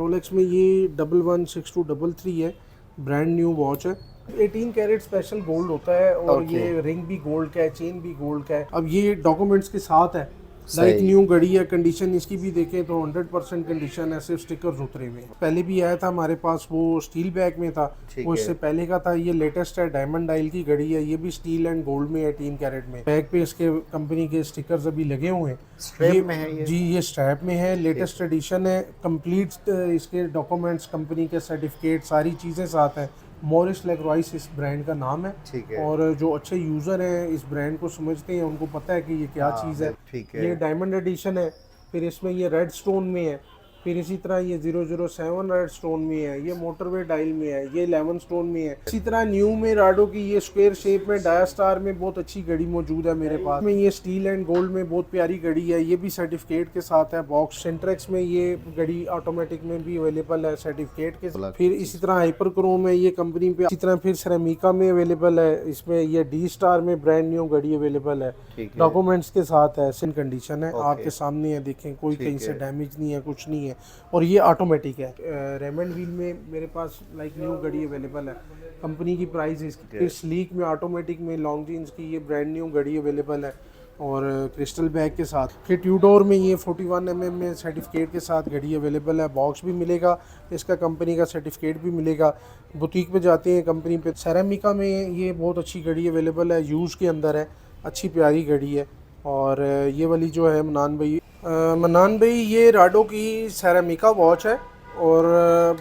Rolex में ये 116233 है, ब्रांड न्यू वॉच है। 18 कैरेट स्पेशल गोल्ड होता है और ओके। ये रिंग भी गोल्ड का है, चेन भी गोल्ड का है। अब ये डॉक्यूमेंट्स के साथ है, लाइक सही। न्यू घड़ी है। कंडीशन इसकी भी देखें तो 100% कंडीशन है, सिर्फ स्टिकर्स उतरे हुए हैं। पहले भी आया था हमारे पास, वो स्टील बैग में था, वो ठीक है। इससे पहले का था। ये लेटेस्ट है, डायमंड डायल की घड़ी है, ये भी स्टील एंड गोल्ड में है, 18 कैरेट में। बैग पे इसके कंपनी के स्टिकर्स अभी लगे हुए हैं। स्ट्रैप ये में है ये? जी, ये स्ट्रैप में है, ठीक लेटेस्ट है। एडिशन है, कंप्लीट इसके डॉक्यूमेंट्स, कंपनी के सर्टिफिकेट, सारी चीज़ें साथ हैं। मॉरिस लेक्रॉइस इस ब्रांड का नाम है। ठीक है। और जो अच्छे यूज़र हैं, इस ब्रांड को समझते हैं, उनको पता है कि ये क्या हाँ चीज़ है। ठीक ये है। डायमंड एडिशन है, फिर इसमें ये रेड स्टोन में है, फिर इसी तरह ये 007 रेड स्टोन में है, ये मोटरवे डायल में है, ये 11 स्टोन में है। इसी तरह न्यू में राडो की ये स्क्वायर शेप में डाया स्टार में बहुत अच्छी घड़ी मौजूद है मेरे पास में। ये स्टील एंड गोल्ड में बहुत प्यारी घड़ी है, ये भी सर्टिफिकेट के साथ है बॉक्स। सेंट्रेक्स में ये घड़ी ऑटोमेटिक में भी अवेलेबल है सर्टिफिकेट के साथ। फिर इसी तरह हाइपर क्रोम है ये कंपनी पे। इसी तरह फिर सेरामिका में अवेलेबल है, इसमें ये डी स्टार में ब्रांड न्यू घड़ी अवेलेबल है, ठीक है। डॉक्यूमेंट्स के साथ है, सिन कंडीशन है, ओके। आपके सामने है, देखें कोई ठीक कहीं से है। डैमेज नहीं है, कुछ नहीं है। और ये ऑटोमेटिक है। रेमंड व्हील में मेरे पास लाइक न्यू घड़ी अवेलेबल है, कंपनी की प्राइस इसकी। फिर स्लीक में ऑटोमेटिक में लॉन्ग जीन्स की ये ब्रांड न्यू घड़ी अवेलेबल है और क्रिस्टल बैग के साथ। फिर ट्यूडोर में ये 41 mm में सर्टिफिकेट के साथ घड़ी अवेलेबल है, बॉक्स भी मिलेगा इसका, कंपनी का सर्टिफिकेट भी मिलेगा। बुटीक पे जाते हैं कंपनी पे। सेरामिका में ये बहुत अच्छी घड़ी अवेलेबल है, यूज़ के अंदर है, अच्छी प्यारी घड़ी है। और ये वाली जो है मनान भाई ये राडो की सेरामिका वॉच है और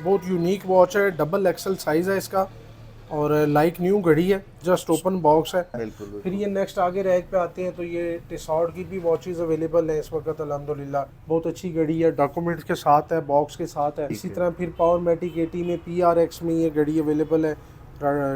बहुत यूनिक वॉच है, डबल एक्सल साइज़ है इसका और लाइक न्यू घड़ी है, जस्ट ओपन बॉक्स है। बिल्कुल फिर बिल्कुल। ये नेक्स्ट आगे रैक पे आते हैं तो ये टिसॉट की भी वॉचेस अवेलेबल हैं इस वक्त अल्हम्दुलिल्लाह। बहुत अच्छी घड़ी है, डॉक्यूमेंट्स के साथ है, बॉक्स के साथ है। इसी तरह फिर पावर मैटिक 80 में PRX में ये घड़ी अवेलेबल है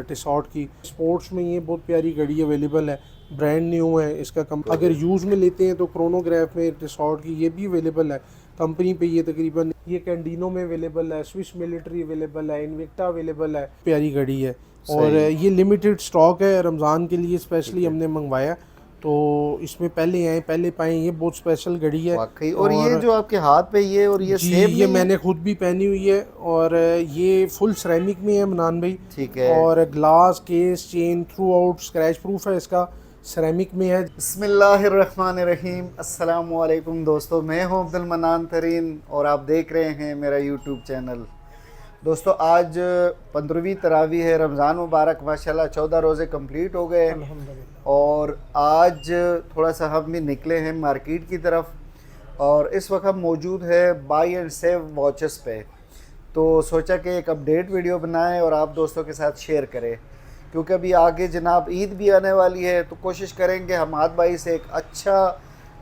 टिसॉट की। स्पोर्ट्स में ये बहुत प्यारी घड़ी अवेलेबल है, ब्रांड न्यू है इसका। अगर यूज़ में लेते हैं तो क्रोनोग्राफ में टिसॉट की ये भी अवेलेबल है कंपनी पे। ये तकरीबन ये कैंडिनो में अवेलेबल है, स्विस मिलिट्री अवेलेबल है, इन्विक्टा अवेलेबल है, प्यारी घड़ी है। और ये लिमिटेड स्टॉक है, रमज़ान के लिए स्पेशली हमने मंगवाया, तो इसमें पहले आए पहले पाए, ये बहुत स्पेशल घड़ी है। वाकई। और ये जो आपके हाथ पे ये और ये जी, सेब ये नहीं है? मैंने खुद भी पहनी हुई है और ये फुल सिरेमिक में है मनान भाई। ठीक है। और glass case chain through out scratch proof है इसका, सिरेमिक में है। बिस्मिल्लाहिर्रहमानिर्रहीम। अस्सलाम वालेकुम दोस्तों, मैं हूं अब्दुल मन्नान तरीन और आप देख रहे हैं मेरा यूट्यूब चैनल। दोस्तों आज 15वीं तरावी है, रमज़ान मुबारक। माशाल्लाह 14 रोज़े कंप्लीट हो गए अल्हम्दुलिल्लाह। और आज थोड़ा सा हम भी निकले हैं मार्केट की तरफ और इस वक्त हम मौजूद है बाई एंड सेव वॉचेस पे। तो सोचा कि एक अपडेट वीडियो बनाएं और आप दोस्तों के साथ शेयर करें, क्योंकि अभी आगे जनाब ईद भी आने वाली है, तो कोशिश करेंगे हमाद भाई से एक अच्छा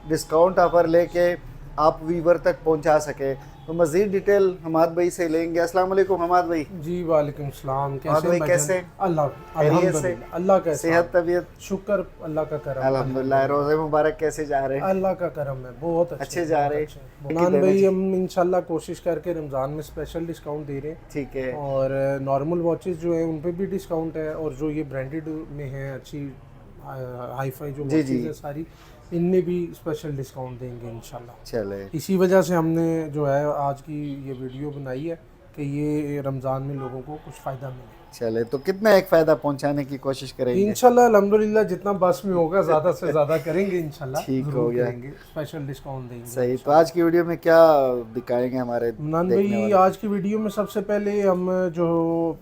डिस्काउंट ऑफ़र लेके आप वीवर तक पहुंचा सके। तो मज़ीद डिटेल हमाद भाई से लेंगे। अस्सलाम वालेकुम हमाद भाई। जी वालेकुम सलाम। हमाद भाई कैसे? अल्लाह खैरियत से? अल्हम्दुलिल्लाह, अल्लाह का सेहत तबीयत? शुक्र, अल्लाह का करम। अल्हम्दुलिल्लाह। रोज़े मुबारक कैसे जा रहे हैं? अल्लाह का करम है, बहुत अच्छे जा रहे हैं? मनान भाई हम इंशाल्लाह कोशिश करके रमज़ान में स्पेशल डिस्काउंट दे रहे हैं। ठीक है। और नॉर्मल वॉचेस जो हैं उन पे भी डिस्काउंट है, और जो ये ब्रांडेड में हैं अच्छी हाई फाई जो जी, जी। वॉचेस है सारी, इनमें भी स्पेशल डिस्काउंट देंगे इंशाल्लाह। चले। इसी वजह से हमने जो है आज की ये वीडियो बनाई है कि ये रमज़ान में लोगों को कुछ फ़ायदा मिले। चले, तो कितना एक फ़ायदा पहुंचाने की कोशिश करेंगे? इंशाल्लाह अल्हम्दुलिल्लाह जितना बस में होगा ज़्यादा से ज़्यादा करेंगे इंशाल्लाह। ठीक हो ज़रूर गया। करेंगे, स्पेशल डिस्काउंट देंगे। सही। तो आज की वीडियो में क्या दिखाएंगे हमारे मनान देखने भाई वाले? आज की वीडियो में सबसे पहले हम जो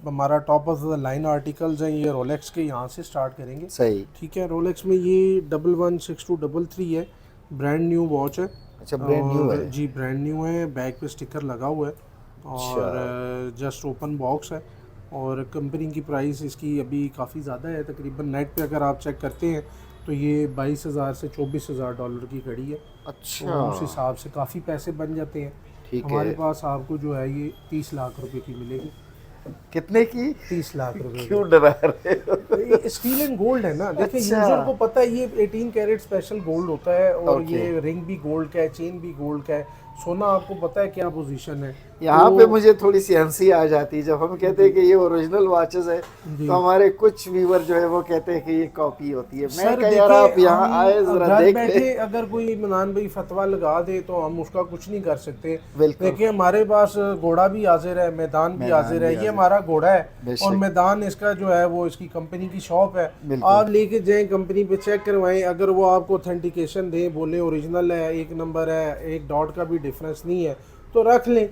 हमारा top of the line articles हैं ये रोलेक्स के यहाँ से स्टार्ट करेंगे। सही। ठीक है, रोलेक्स में ये 116233 है, ब्रांड न्यू वॉच है। अच्छा, ब्रांड न्यू है? जी ब्रांड न्यू है, बैक पे स्टिकर लगा हुआ है अच्छा। और जस्ट ओपन बॉक्स है। और कंपनी की प्राइस इसकी अभी काफ़ी ज़्यादा है, तकरीबन नेट पे अगर आप चेक करते हैं तो ये 22,000 से 24,000 डॉलर की घड़ी है। अच्छा। तो उस हिसाब से काफ़ी पैसे बन जाते हैं। ठीक हमारे है। पास आपको जो है ये 30 लाख रुपए की मिलेगी। कितने की? 30 लाख रुपए क्यों डरा रहे हो? की। ये स्टील एंड गोल्ड है ना, देखिए अच्छा। यूजर को पता है ये 18 कैरेट स्पेशल गोल्ड होता है और ओके। ये रिंग भी गोल्ड का है, चेन भी गोल्ड का है। सोना आपको पता है क्या पोजीशन है, यहाँ पे मुझे थोड़ी सी हंसी आ जाती है जब हम कहते हैं कि ये ओरिजिनल वॉचेस है, तो हमारे कुछ व्यूअर जो है वो कहते हैं कि ये कॉपी होती है। मैं सर कह यार आप देखिए, यहाँ हम आए जरा घर देख बैठे ले। अगर कोई मनान भाई फतवा लगा दे तो हम उसका कुछ नहीं कर सकते। बिल्कुल। देखिए हमारे पास घोड़ा भी हाजिर है, मैदान भी हाजिर है। ये हमारा घोड़ा है बेशक। और मैदान इसका जो है वो इसकी कंपनी की शॉप है। बिल्कुल। आप लेके जाएं कंपनी पे, चेक करवाएं, अगर वो आपको ऑथेंटिकेशन दे, बोले ओरिजिनल है, एक नंबर है, एक डॉट का भी डिफरेंस नहीं है, तो रख लें।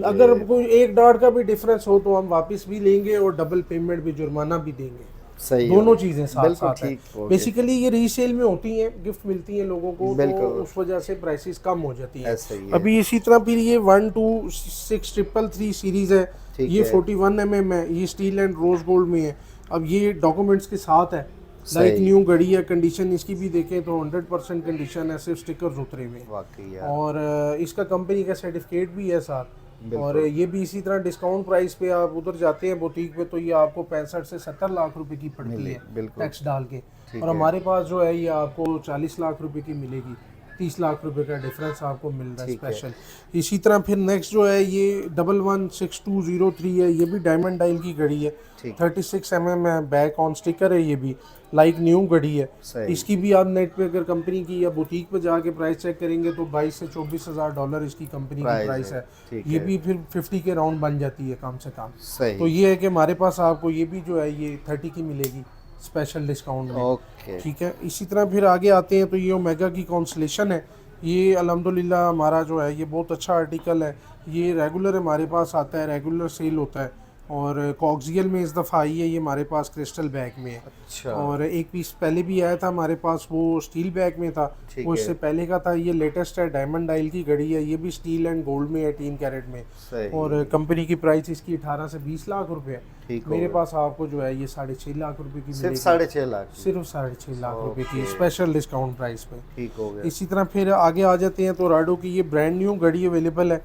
अगर कोई एक डॉट का भी डिफरेंस हो तो हम वापस भी लेंगे और डबल पेमेंट भी, जुर्माना भी देंगे। सही दोनों चीजें साथ बिल्कुल साथ ठीक है। हो बेसिकली ये रीसेल में होती हैं, गिफ्ट मिलती हैं लोगों को, तो बिल्कुल। उस वजह से प्राइसेस कम हो जाती हैं। ऐसा ही है। अभी इसी तरह फिर ये 126333 सीरीज है, ठीक ये है। 41 mm है, ये स्टील एंड रोज गोल्ड में है। अब ये डॉक्यूमेंट्स के साथ है, सही। लाइक न्यू घड़ी है। कंडीशन इसकी भी देखें तो 100% कंडीशन है, सिर्फ स्टिकर्स उतरे हुए हैं। वाकई यार। और इसका कंपनी का सर्टिफिकेट भी है साथ। और ये भी इसी तरह डिस्काउंट प्राइस पे आप उधर जाते हैं बुटीक पे तो ये आपको 65 से 70 लाख रुपए की पड़ती है बिल्कुल। टैक्स डाल के। ठीक और है। हमारे पास जो है ये आपको 40 लाख रुपए की मिलेगी, 30 लाख रुपए का डिफरेंस आपको मिल रहा है ठीक है। स्पेशल। इसी तरह फिर नेक्स्ट जो है ये 116203 है, ये भी डायमंड डायल की घड़ी है, ठीक। 36 mm है, बैक ऑन स्टिकर है, ये भी लाइक न्यू घड़ी है। सही। इसकी भी आप नेट पे अगर कंपनी की या बुटीक पे जाके प्राइस चेक करेंगे तो 22 से 24 हज़ार डॉलर इसकी कंपनी की प्राइस है। ठीक ये है। भी फिर 50 के राउंड बन जाती है कम से कम। सही। तो ये है कि हमारे पास आपको ये भी जो है ये 30 की मिलेगी स्पेशल डिस्काउंट में। ओके। ठीक है। इसी तरह फिर आगे आते हैं तो ये ओमेगा की कॉन्सलेशन है। ये अल्हम्दुलिल्लाह हमारा जो है ये बहुत अच्छा आर्टिकल है। ये रेगुलर हमारे पास आता है, रेगुलर सेल होता है। और कॉक्सियल में इस दफ़ा आई है, ये हमारे पास क्रिस्टल बैग में है। अच्छा। और एक पीस पहले भी आया था हमारे पास, वो स्टील बैग में था, ठीक वो है। इससे पहले का था। ये लेटेस्ट है, डायमंड डायल की घड़ी है, ये भी स्टील एंड गोल्ड में है, 3 कैरेट में। सही। और कंपनी की प्राइस इसकी 18 से 20 लाख रुपए है। ठीक मेरे हो पास आपको जो है ये 6.5 लाख रुपए की सिर्फ मिलेगी। 6.5 लाख की। सिर्फ 6.5 लाख रुपए की ओके। स्पेशल डिस्काउंट प्राइस पे। ठीक हो गया। इसी तरह फिर आगे आ जाते हैं तो राडो की ये ब्रांड न्यू घड़ी अवेलेबल है।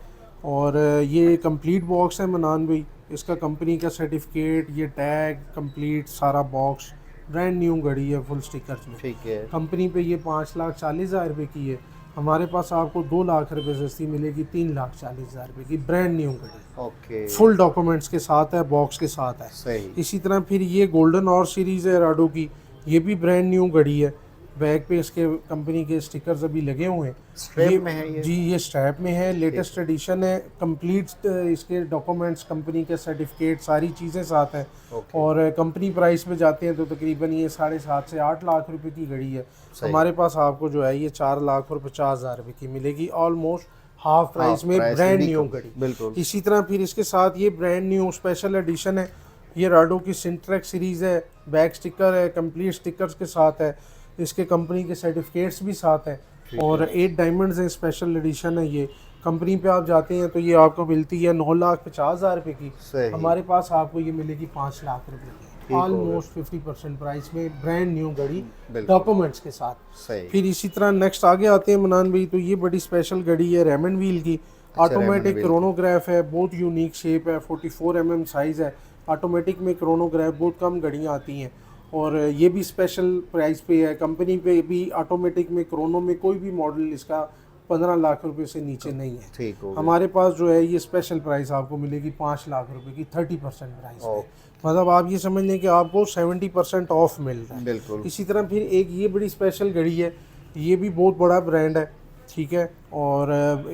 और ये कंप्लीट बॉक्स है मनान भाई, इसका कंपनी का सर्टिफिकेट, ये टैग कंप्लीट सारा बॉक्स, ब्रांड न्यू घड़ी है फुल स्टिकर्स में। ठीक है। कंपनी पे ये 5,40,000 रुपये की है, हमारे पास आपको 2 लाख रुपए सस्ती मिलेगी, 3,40,000 रुपये की ब्रांड न्यू घड़ी, ओके। फुल डॉक्यूमेंट्स के साथ है, बॉक्स के साथ है। सही। इसी तरह फिर ये गोल्डन और सीरीज़ है राडो की, ये भी ब्रांड न्यू घड़ी है। बैग पे इसके कंपनी के स्टिकर्स अभी लगे हुए हैं। स्ट्रैप में है ये? जी ये स्ट्रैप में है, लेटेस्ट एडिशन है, कंप्लीट इसके डॉक्यूमेंट्स, कंपनी के सर्टिफिकेट, सारी चीज़ें साथ हैं। ओके। और कंपनी प्राइस पे जाते हैं तो तकरीबन ये 7.5 से 8 लाख रुपए की घड़ी है। सही। हमारे पास आपको जो है ये 4,50,000 रुपये की मिलेगी, ऑलमोस्ट हाफ प्राइस में, प्राइस ब्रांड भी न्यू कम। घड़ी। बिल्कुल। इसी तरह फिर इसके साथ ये ब्रांड न्यू स्पेशल एडिशन है, ये राडो की सिंट्रैक्स सीरीज़ है, बैक स्टिकर है, कंप्लीट स्टिकर्स के साथ है, इसके कंपनी के सर्टिफिकेट्स भी साथ हैं। और 8 डायमंड्स हैं, स्पेशल एडिशन है ये। कंपनी पे आप जाते हैं तो ये आपको मिलती है 9,50,000 रुपये की, सही। हमारे पास आपको ये मिलेगी 5 लाख रुपए की, ऑलमोस्ट 50% प्राइस में, ब्रांड न्यू घड़ी डॉक्यूमेंट्स के साथ। सही। फिर इसी तरह नेक्स्ट आगे आते हैं मनान भाई, तो ये बड़ी स्पेशल घड़ी है रेमंड व्हील की, ऑटोमेटिक क्रोनोग्राफ है, बहुत यूनिक शेप है, 44 mm साइज़ है। ऑटोमेटिक में क्रोनोग्राफ बहुत कम घड़ियाँ आती हैं और ये भी स्पेशल प्राइस पे है। कंपनी पे भी ऑटोमेटिक में क्रोनो में कोई भी मॉडल इसका 15 लाख रुपए से नीचे नहीं है। ठीक हो गया। हमारे पास जो है ये स्पेशल प्राइस आपको मिलेगी 5 लाख रुपए की, 30% प्राइस पे। मतलब आप ये समझ लें कि आपको 70% ऑफ मिल रहा है। बिल्कुल। इसी तरह फिर एक ये बड़ी स्पेशल घड़ी है, ये भी बहुत बड़ा ब्रांड है, ठीक है। और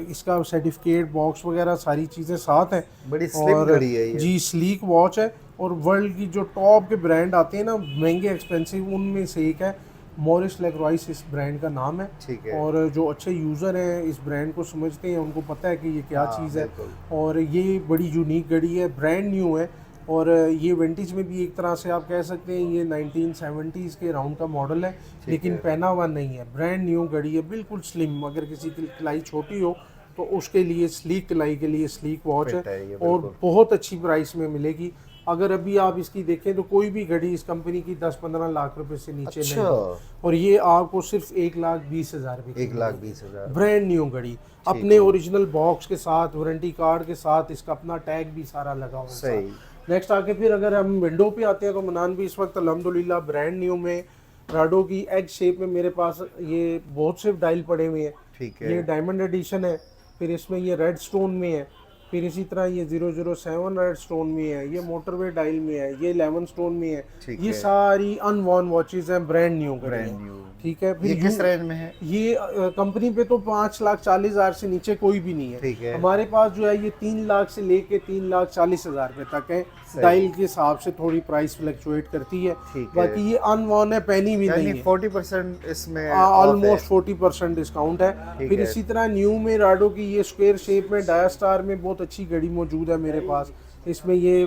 इसका सर्टिफिकेट, बॉक्स वगैरह सारी चीज़ें साथ हैं। बड़ी स्लिम घड़ी है ये। जी स्लीक वॉच है। और वर्ल्ड की जो टॉप के ब्रांड आते हैं ना, महंगे एक्सपेंसिव, उनमें से एक है मॉरिस लेक्रॉइस, इस ब्रांड का नाम है। ठीक है। और जो अच्छे यूज़र हैं इस ब्रांड को समझते हैं, उनको पता है कि ये क्या चीज़ है। और ये बड़ी यूनिक घड़ी है, ब्रांड न्यू है। और ये विंटेज में भी एक तरह से आप कह सकते हैं, ये 1970s के राउंड का मॉडल है, लेकिन पहना हुआ नहीं है, ब्रांड न्यू घड़ी है, बिल्कुल स्लिम। अगर किसी की कलाई छोटी हो तो उसके लिए, स्लीक कलाई के लिए स्लीक वॉच है और बहुत अच्छी प्राइस में मिलेगी। अगर अभी आप इसकी देखें तो कोई भी घड़ी इस कंपनी की 10-15 लाख रुपए से नीचे नहीं है। और ये आपको सिर्फ 1,20,000 रुपये, 1,20,000 ब्रांड न्यू घड़ी, अपने ओरिजिनल बॉक्स के साथ, वारंटी कार्ड के साथ, इसका अपना टैग भी सारा लगा हुआ है। नेक्स्ट आके फिर अगर हम विंडो पे आते हैं तो मनान भी इस वक्त अल्हम्दुलिल्लाह ब्रांड न्यू में राडो की एग शेप में मेरे पास ये बहुत से डायल पड़े हुए हैं। ठीक है। ये डायमंड एडिशन है, फिर इसमें ये रेड स्टोन में है, फिर इसी तरह ये 007 रेड स्टोन में है, ये मोटरवे डायल में है, ये 11 स्टोन में है। ठीक ये है। सारी अनवॉर्न वॉचेस हैं, ब्रांड न्यू ब्रांड न्यू। ठीक है। ये फिर किस रेंज में है? ये कंपनी पे तो 5,40,000 से नीचे कोई भी नहीं है। ठीक है। हमारे पास जो है ये 3 लाख से लेके 3,40,000 रुपए तक है। सही। डायल के हिसाब से थोड़ी प्राइस फ्लक्चुएट करती है। ठीक है। बाकी ये अनवॉर्न है, पहनी भी नहीं यानी है। 40% इसमें off ऑलमोस्ट है। 40% डिस्काउंट है। ठीक फिर है। इसी तरह न्यू में राडो की ये स्क्वायर शेप में डायास्टार में बहुत अच्छी घड़ी मौजूद है मेरे पास। इसमें ये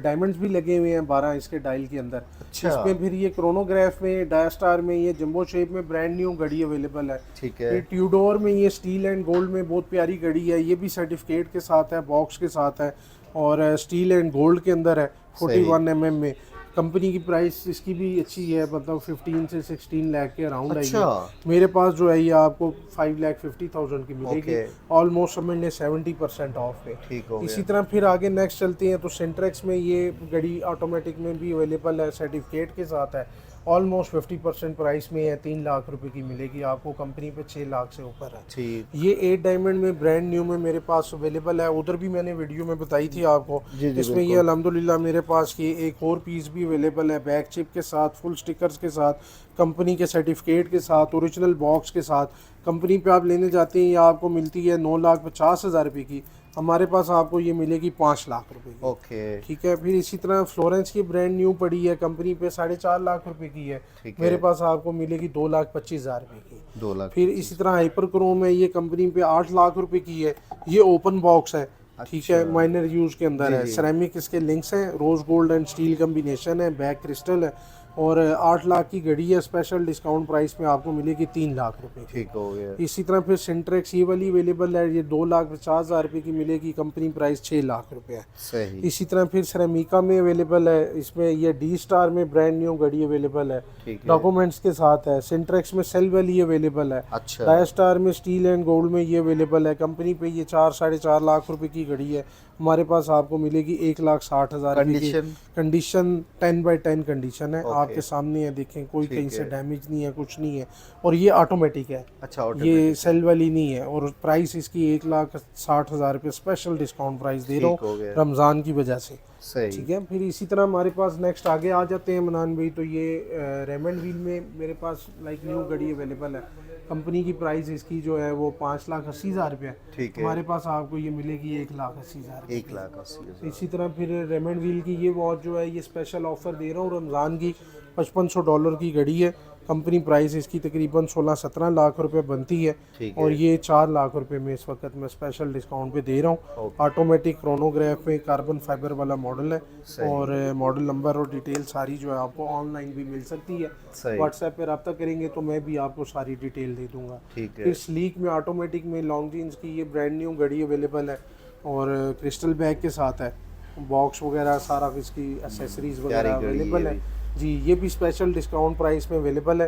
डायमंड्स भी लगे हुए हैं 12 इसके डायल के अंदर। अच्छा। इसमें फिर ये क्रोनोग्राफ में डायास्टार में ये जंबो शेप में ब्रांड न्यू घड़ी अवेलेबल है। ठीक है। फिर ट्यूडोर में ये स्टील एंड गोल्ड में बहुत प्यारी घड़ी है, ये भी सर्टिफिकेट के साथ है, बॉक्स के साथ है और स्टील एंड गोल्ड के अंदर है। 41 mm में कंपनी की प्राइस इसकी भी अच्छी है, मतलब 15 से 16 लाख के अराउंड है। अच्छा। मेरे पास जो है ये आपको 5,50,000 की मिलेगी। ओके। ऑलमोस्ट समझ लें 70% ऑफ पे। ठीक हो इसी गया। तरह फिर आगे नेक्स्ट चलते हैं तो सेंट्रेक्स में ये घड़ी ऑटोमेटिक में भी अवेलेबल है, सर्टिफिकेट के साथ है। ऑलमोस्ट 50% प्राइस में है, 3 लाख रुपए की मिलेगी आपको, कंपनी पे 6 लाख से ऊपर है। ठीक। ये 8 डायमंड में ब्रांड न्यू में मेरे पास अवेलेबल है, उधर भी मैंने वीडियो में बताई थी आपको। जी, इसमें बिल्कुल। ये अल्हम्दुलिल्लाह मेरे पास ये एक और पीस भी अवेलेबल है, बैक चिप के साथ, फुल स्टिकर्स के साथ, कंपनी के सर्टिफिकेट के साथ, ओरिजिनल बॉक्स के साथ। कंपनी पे आप लेने जाते हैं, ये आपको मिलती है 9,50,000 रुपये की, हमारे पास आपको ये मिलेगी 5 लाख रुपए की। ओके। ठीक है। फिर इसी तरह फ्लोरेंस की ब्रांड न्यू पड़ी है, कंपनी पे 4.5 लाख रुपए की है, ठीक है। मेरे पास आपको मिलेगी 2,25,000 रुपए की। 2 लाख। फिर इसी तरह हाइपर क्रोम है, ये कंपनी पे 8 लाख रुपए की है, ये ओपन बॉक्स है। ठीक है। माइनर यूज के अंदर है, सिरेमिक इसके लिंक्स हैं, rose gold and steel combination है, बैक क्रिस्टल है और 8 लाख की घड़ी है। स्पेशल डिस्काउंट प्राइस में आपको मिलेगी 3 लाख रुपए की। ठीक हो गया। इसी तरह फिर सेंट्रेक्स ये वाली अवेलेबल है, ये 2,50,000 रुपए की मिलेगी, कंपनी प्राइस 6 लाख रुपए है। सही। इसी तरह फिर सेरामिका में अवेलेबल है, इसमें ये डी स्टार में ब्रांड न्यू घड़ी अवेलेबल है, ठीक है। डॉक्यूमेंट्स के साथ है। सेंट्रेक्स में सेल वाली अवेलेबल है। अच्छा। डायस्टार में स्टील एंड गोल्ड में ये अवेलेबल है, कंपनी पे ये 4-4.5 लाख रुपए की घड़ी है, हमारे पास आपको मिलेगी 1,60,000 रुपए की। कंडीशन 10/10 कंडीशन है, आपके सामने है, देखें कोई कहीं से डैमेज नहीं है, कुछ नहीं है और ये ऑटोमेटिक है। अच्छा। ये सेल वाली नहीं है और प्राइस इसकी 1,60,000 रुपये स्पेशल डिस्काउंट प्राइस दे रहा हूँ रमज़ान की वजह से। सही। ठीक है। फिर इसी तरह हमारे पास नेक्स्ट आगे आ जाते हैं मनान भाई, तो ये रेमंड व्हील में मेरे पास लाइक न्यू घड़ी अवेलेबल है, कंपनी की प्राइस इसकी जो है वो 5,80,000 रुपये है। ठीक है। हमारे पास आपको ये मिलेगी 1,80,000। 1,80,000। इसी तरह फिर रेमंड व्हील की ये वॉच जो है ये स्पेशल ऑफर दे रहा हूँ रमज़ान की, $5500 की घड़ी है, कंपनी प्राइस इसकी तकरीबन 16-17 लाख रुपए बनती है और ये 4 लाख रुपए में इस वक्त मैं स्पेशल डिस्काउंट पे दे रहा हूँ। ऑटोमेटिक क्रोनोग्राफ में कार्बन फाइबर वाला मॉडल है और मॉडल नंबर और डिटेल सारी जो है आपको ऑनलाइन भी मिल सकती है। व्हाट्सएप पे रब्ता करेंगे तो मैं भी आपको सारी डिटेल दे दूंगा। फिर स्लीक में ऑटोमेटिक में लॉन्ग जीन्स की ये ब्रांड न्यू घड़ी अवेलेबल है और क्रिस्टल बैग के साथ है, बॉक्स वगैरह सारा इसकी एसेसरीज वगैरह अवेलेबल है जी। ये भी स्पेशल डिस्काउंट प्राइस में अवेलेबल है,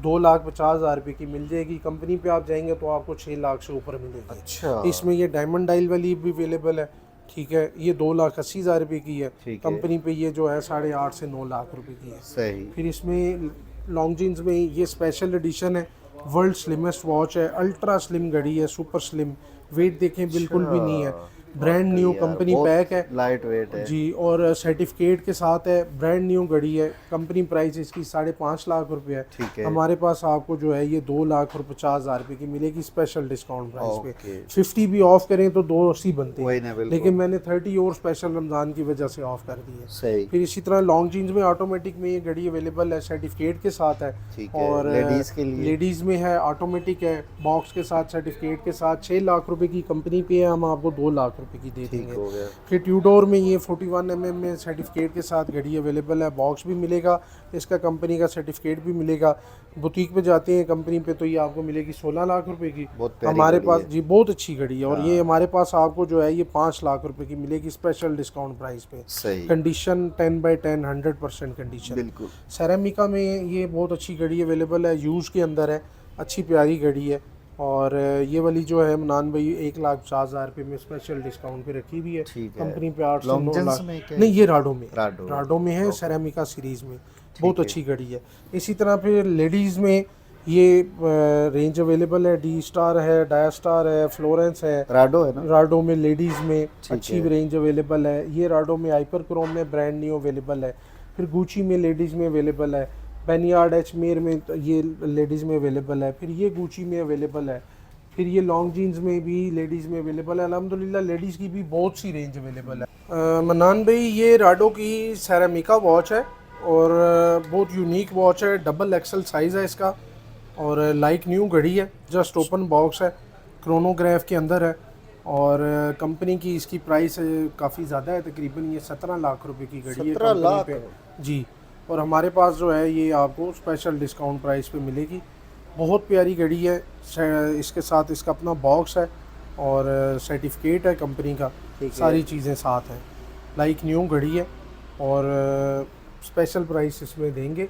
2,50,000 रुपये की मिल जाएगी, कंपनी पे आप जाएंगे तो आपको 6 लाख से ऊपर मिलेगी। अच्छा। इसमें ये डायमंड डायल वाली भी अवेलेबल है। ठीक है। ये 2,80,000 रुपये की है, कंपनी पे ये जो है 8.5 से 9 लाख रुपए की है। सही। फिर इसमें लॉन्ग जीन्स में ये स्पेशल एडिशन है, वर्ल्ड स्लिमेस्ट वॉच है, अल्ट्रा स्लिम घड़ी है, सुपर स्लिम, वेट देखें बिल्कुल भी नहीं है, ब्रांड न्यू कंपनी पैक है, लाइट वेट है जी और सर्टिफिकेट के साथ है, ब्रांड न्यू घड़ी है, कंपनी प्राइस इसकी 5.5 लाख रुपए है। ठीक है। हमारे पास आपको जो है ये 2,50,000 रुपए की मिलेगी स्पेशल डिस्काउंट प्राइस पे। 50 भी ऑफ करें तो 280 बनते हैं, लेकिन मैंने 30 और स्पेशल रमजान की वजह से ऑफ कर दी है। सही। फिर इसी तरह लॉन्ग जीन्स में ऑटोमेटिक में ये घड़ी अवेलेबल है, सर्टिफिकेट के साथ है और लेडीज के लिए लेडीज में है, ऑटोमेटिक है, बॉक्स के साथ, सर्टिफिकेट के साथ। 6 लाख रुपए की कंपनी पे है, हम आपको 2 लाख रुपए की दे देंगे। फिर ट्यूडोर में ये 41 mm में सर्टिफिकेट के साथ घड़ी अवेलेबल है, बॉक्स भी मिलेगा, इसका कंपनी का सर्टिफिकेट भी मिलेगा। बुटीक पे जाते हैं कंपनी पे तो ये आपको मिलेगी 16 लाख रुपए की, हमारे पास जी बहुत अच्छी घड़ी है और ये हमारे पास आपको जो है ये 5 लाख रुपए की मिलेगी स्पेशल डिस्काउंट प्राइस पे। सही। Condition 10/10 100% condition. बिल्कुल। सेरामिका में ये बहुत अच्छी घड़ी अवेलेबल है, यूज के अंदर है, अच्छी प्यारी घड़ी है और ये वाली जो है मनान भाई 1,50,000 रुपये में स्पेशल डिस्काउंट पे रखी हुई है, कंपनी पे 8 से 9 लाख। नहीं ये राडो में है, सेरामिका सीरीज में बहुत अच्छी घड़ी है। इसी तरह फिर लेडीज़ में ये रेंज अवेलेबल है, डी स्टार है, डाया स्टार है, फ्लोरेंस है, राडो है ना? राडो में लेडीज़ में अच्छी है। रेंज अवेलेबल है। ये राडो में हाइपर क्रोम में ब्रांड न्यू अवेलेबल है। फिर गुची में लेडीज़ में अवेलेबल है। बैनियार्ड एचमेर में ये लेडीज़ में अवेलेबल है। फिर ये गुची में अवेलेबल है। फिर ये लॉन्ग जीन्स में भी लेडीज़ में अवेलेबल है। अल्हम्दुलिल्लाह लेडीज़ की भी बहुत सी रेंज अवेलेबल है। मन्नान भाई, ये राडो की सेरामिका वॉच है और बहुत यूनिक वॉच है। डबल एक्सल साइज़ है इसका और लाइक न्यू घड़ी है, जस्ट ओपन बॉक्स है, क्रोनोग्राफ के अंदर है। और कंपनी की इसकी प्राइस काफ़ी ज़्यादा है, तकरीबन ये 17 लाख रुपए की घड़ी है 17 कंपनी लाख? पे जी। और हमारे पास जो है ये आपको स्पेशल डिस्काउंट प्राइस पे मिलेगी। बहुत प्यारी घड़ी है। इसके साथ इसका अपना बॉक्स है और सर्टिफिकेट है कंपनी का, सारी चीज़ें साथ हैं। लाइक न्यू घड़ी है और स्पेशल प्राइस इसमें देंगे।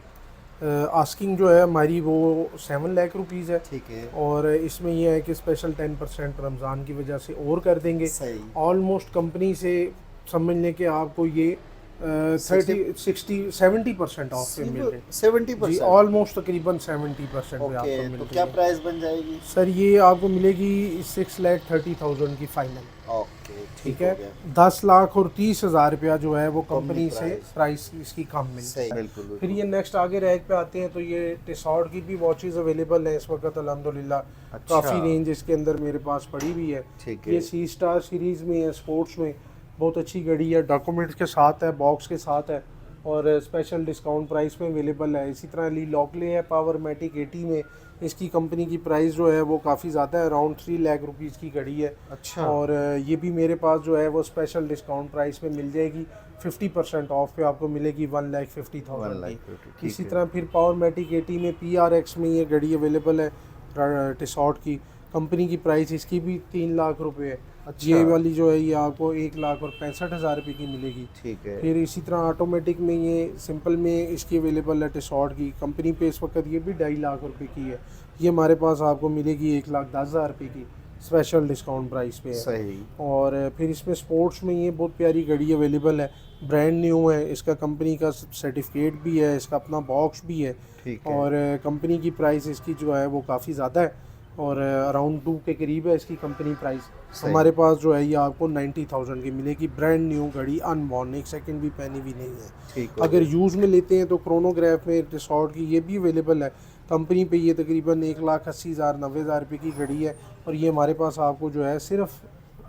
आस्किंग जो है हमारी वो 7 लाख रुपीज़ है। ठीक है। और इसमें यह है कि स्पेशल 10% रमज़ान की वजह से और कर देंगे। सही। ऑलमोस्ट कंपनी से समझ लें कि आपको ये 70% ऑफ पे मिल रहे 70%? जी, ऑलमोस्ट तकरीबन 70% पे ओके, आपको मिल तो रही क्या है। प्राइस बन जाएगी? सर ये आपको मिलेगी 6,30,000 की फाइनल। ओके, ठीक हो है। गया। 10,30,000 रुपया जो है वो कंपनी से प्राइस। प्राइस इसकी कम मिलती सही, है। बिल्कुल फिर ये नेक्स्ट आगे रैक पे आते हैं तो ये टिसॉट की भी वॉचेस अवेलेबल हैं इस वक्त अल्हम्दुलिल्लाह। अच्छा। काफ़ी रेंज इसके अंदर मेरे पास पड़ी हुई है। ठीक है। ये सी स्टार सीरीज़ में है, स्पोर्ट्स में बहुत अच्छी घड़ी है, डॉक्यूमेंट्स के साथ है, बॉक्स के साथ है और स्पेशल डिस्काउंट प्राइस में अवेलेबल है। इसी तरह ली लॉकले है पावर मैटिक 80 में, इसकी कंपनी की प्राइस जो है वो काफ़ी ज़्यादा है, अराउंड 3 लाख रुपीज़ की घड़ी है। अच्छा। और ये भी मेरे पास जो है वो स्पेशल डिस्काउंट प्राइस में मिल जाएगी, 50% ऑफ पे आपको मिलेगी 1,50,000 की। इसी तरह फिर पावर मैटिक 80 में PRX में ये घड़ी अवेलेबल है टिसॉट की। कंपनी की प्राइस इसकी भी 3 लाख रुपए है। अच्छा। ये वाली जो है ये आपको 1,65,000 रुपये की मिलेगी। ठीक है। फिर इसी तरह ऑटोमेटिक में ये सिंपल में इसकी अवेलेबल है टिसॉट की। कंपनी पे इस वक्त ये भी 2.5 लाख रुपए की है। ये हमारे पास आपको मिलेगी 1,10,000 रुपये की स्पेशल डिस्काउंट प्राइस पे है। सही। और फिर इसमें स्पोर्ट्स में ये बहुत प्यारी घड़ी अवेलेबल है, ब्रांड न्यू है, इसका कंपनी का सर्टिफिकेट भी है, इसका अपना बॉक्स भी है। ठीक है। और कंपनी की प्राइस इसकी जो है वो काफ़ी ज़्यादा है और अराउंड 2 के करीब है इसकी कंपनी प्राइस। हमारे पास जो है ये आपको 90,000 की मिलेगी, ब्रांड न्यू घड़ी, अनवॉर्न, एक सेकंड भी पहनी भी नहीं है। ठीक। अगर यूज़ में लेते हैं तो क्रोनोग्राफ में टिसॉट की ये भी अवेलेबल है कंपनी पे। ये तकरीबन 1,80,000 90,000 रुपये की घड़ी है और ये हमारे पास आपको जो है सिर्फ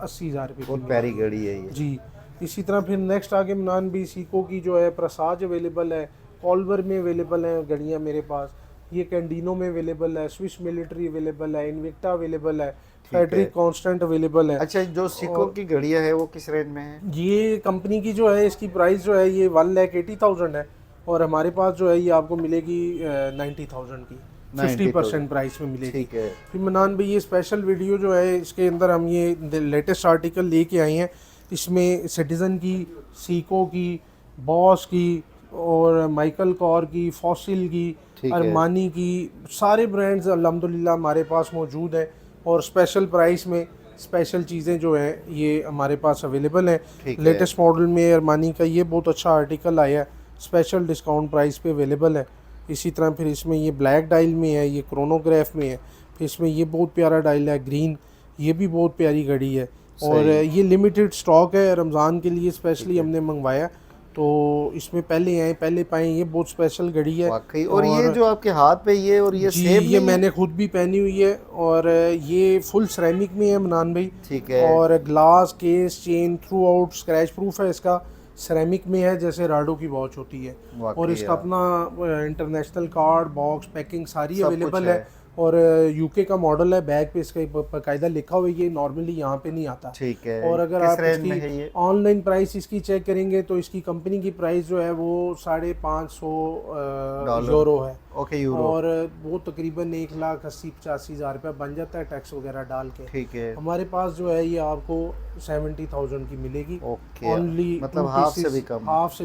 80,000 रुपये की बहुत प्यारी घड़ी है ये। जी। इसी तरह फिर नेक्स्ट आगे मनान भी सीको की जो है प्रसाज अवेलेबल है, कॉल्वर में अवेलेबल है घड़ियाँ मेरे पास। ये कैंडिनो में अवेलेबल है, स्विस मिलिट्री अवेलेबल है, इन्विक्टा अवेलेबल है, फेडरिक कांस्टेंट अवेलेबल है। अच्छा, जो सिको की घड़ियाँ है वो किस रेंज में है? ये कंपनी की जो है इसकी प्राइस जो है ये 1,80,000 है और हमारे पास जो है ये आपको मिलेगी 90,000 की, 50% प्राइस में मिलेगी। ठीक है। फिर मनान भाई ये स्पेशल वीडियो जो है इसके अंदर हम ये लेटेस्ट आर्टिकल लेके आए हैं। इसमें सिटीज़न की, सीको की, बॉस की और माइकल कॉर की, फॉसिल की, अरमानी की, सारे ब्रांड्स अल्हम्दुलिल्लाह हमारे पास मौजूद हैं और स्पेशल प्राइस में स्पेशल चीज़ें जो हैं ये हमारे पास अवेलेबल हैं। लेटेस्ट मॉडल में अरमानी का ये बहुत अच्छा आर्टिकल आया है, स्पेशल डिस्काउंट प्राइस पे अवेलेबल है। इसी तरह फिर इसमें ये ब्लैक डायल में है, ये क्रोनोग्राफ में है। फिर इसमें ये बहुत प्यारा डायल है ग्रीन, ये भी बहुत प्यारी घड़ी है और ये लिमिटेड स्टॉक है, रमज़ान के लिए स्पेशली हमने मंगवाया तो इसमें पहले आए पहले पाए। ये बहुत स्पेशल घड़ी है वाकई। और ये जो आपके हाथ पे ये और ये सेम ये मैंने खुद भी पहनी हुई है और ये फुल सिरेमिक में है मनान भाई। ठीक है। और glass, case, chain through out scratch proof है इसका, सिरेमिक में है जैसे राडो की वॉच होती है। और इसका अपना इंटरनेशनल कार्ड, बॉक्स, पैकिंग सारी अवेलेबल है और यूके का मॉडल है, बैग पे इसका बाकायदा लिखा हुआ है, ये नॉर्मली यहाँ पे नहीं आता। ठीक है। और अगर आप इसकी ऑनलाइन प्राइस इसकी चेक करेंगे तो इसकी कंपनी की प्राइस जो है वो 550 यूरो है। Okay, euro. और वो तकरीबन 1,80,85,000 रुपया बन जाता है टैक्स वगैरह डाल के। ठीक है। हमारे पास जो है ये आपको 70,000 की मिलेगी। ओके, ओनली मतलब हाफ से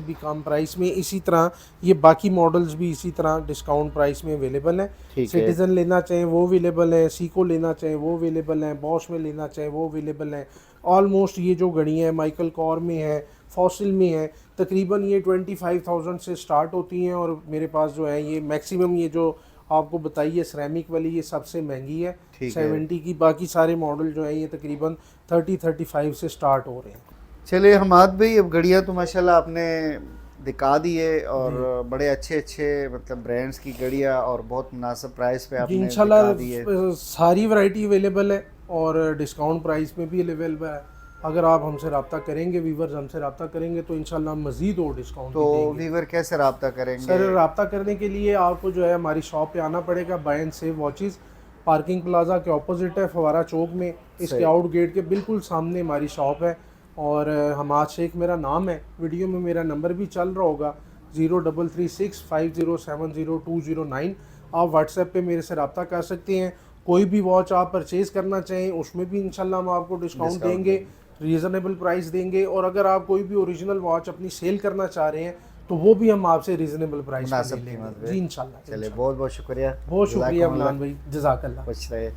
भी कम प्राइस में। इसी तरह ये बाकी मॉडल्स भी इसी तरह डिस्काउंट प्राइस में अवेलेबल हैं। सिटीजन लेना चाहें वो अवेलेबल है, सीको लेना चाहें वो अवेलेबल है, बॉश में लेना चाहें वो अवेलेबल है। ऑलमोस्ट ये जो घड़ियाँ हैं माइकल कॉर में है, फॉसिल में है, तकरीबन ये 25,000 से स्टार्ट होती हैं और मेरे पास जो है ये मैक्सिमम ये जो आपको बताइए सिरेमिक वाली ये सबसे महंगी है, ठीक है। 70 की। बाकी सारे मॉडल जो हैं ये तकरीबन 30-35 से स्टार्ट हो रहे हैं। चलिए हमाद भाई, अब घड़ियाँ तो माशाल्लाह आपने दिखा दी है और बड़े अच्छे अच्छे मतलब ब्रांड्स की घड़ियाँ और बहुत मुनासिब प्राइस पे जी आपने इंशाल्लाह दिखा दी है। सारी वैरायटी अवेलेबल है और डिस्काउंट प्राइस में भी अवेलेबल है। अगर आप हमसे रब्ता करेंगे, व्यूवर्स हमसे रब्ता करेंगे तो इंशाल्लाह मज़ीद और डिस्काउंट तो भी देंगे। वीवर कैसे रब्ता करेंगे? सर रब्ता करने के लिए आपको जो है हमारी शॉप पे आना पड़ेगा। Buy and Save Watches Parking Plaza के ऑपोजिट है, फवारा चौक में। इसके सही। आउट गेट के बिल्कुल सामने हमारी शॉप है। और हमाद शेख मेरा नाम है। वीडियो में मेरा नंबर भी चल रहा होगा 033650702009। आप व्हाट्सएप पे मेरे से रब्ता कर सकते हैं। कोई भी वॉच आप परचेज़ करना चाहें उसमें भी इंशाल्लाह हम आपको डिस्काउंट देंगे, रीज़नेबल प्राइस देंगे। और अगर आप कोई भी ओरिजिनल वॉच अपनी सेल करना चाह रहे हैं तो वो भी हम आपसे रीज़नेबल प्राइस पे ले मुनासिब कीमत लेंगे। पे। जी इंशाल्लाह। चलिए बहुत बहुत शुक्रिया। बहुत शुक्रिया जज़ाकल्लाह। अमलान भाई, जज़ाकल्लाह। खुश रहे।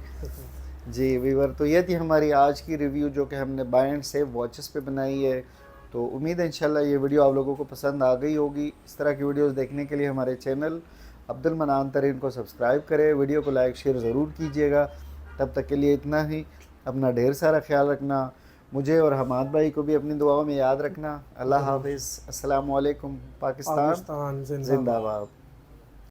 जी वीवर, तो ये थी हमारी आज की रिव्यू जो कि हमने बाय एंड सेव वॉचेस पे बनाई है। तो उम्मीद है इंशाल्लाह ये वीडियो आप लोगों को पसंद आ गई होगी। इस तरह की वीडियोस देखने के लिए हमारे चैनल अब्दुल मनान तरीन को सब्सक्राइब करें, वीडियो को लाइक शेयर ज़रूर कीजिएगा। तब तक के लिए इतना ही। अपना ढेर सारा ख्याल रखना। मुझे और हमाद भाई को भी अपनी दुआओं में याद रखना। अल्लाह हाफिज़। अस्सलाम वालेकुम। पाकिस्तान पाकिस्तान जिंदाबाद। जिंदाबाद।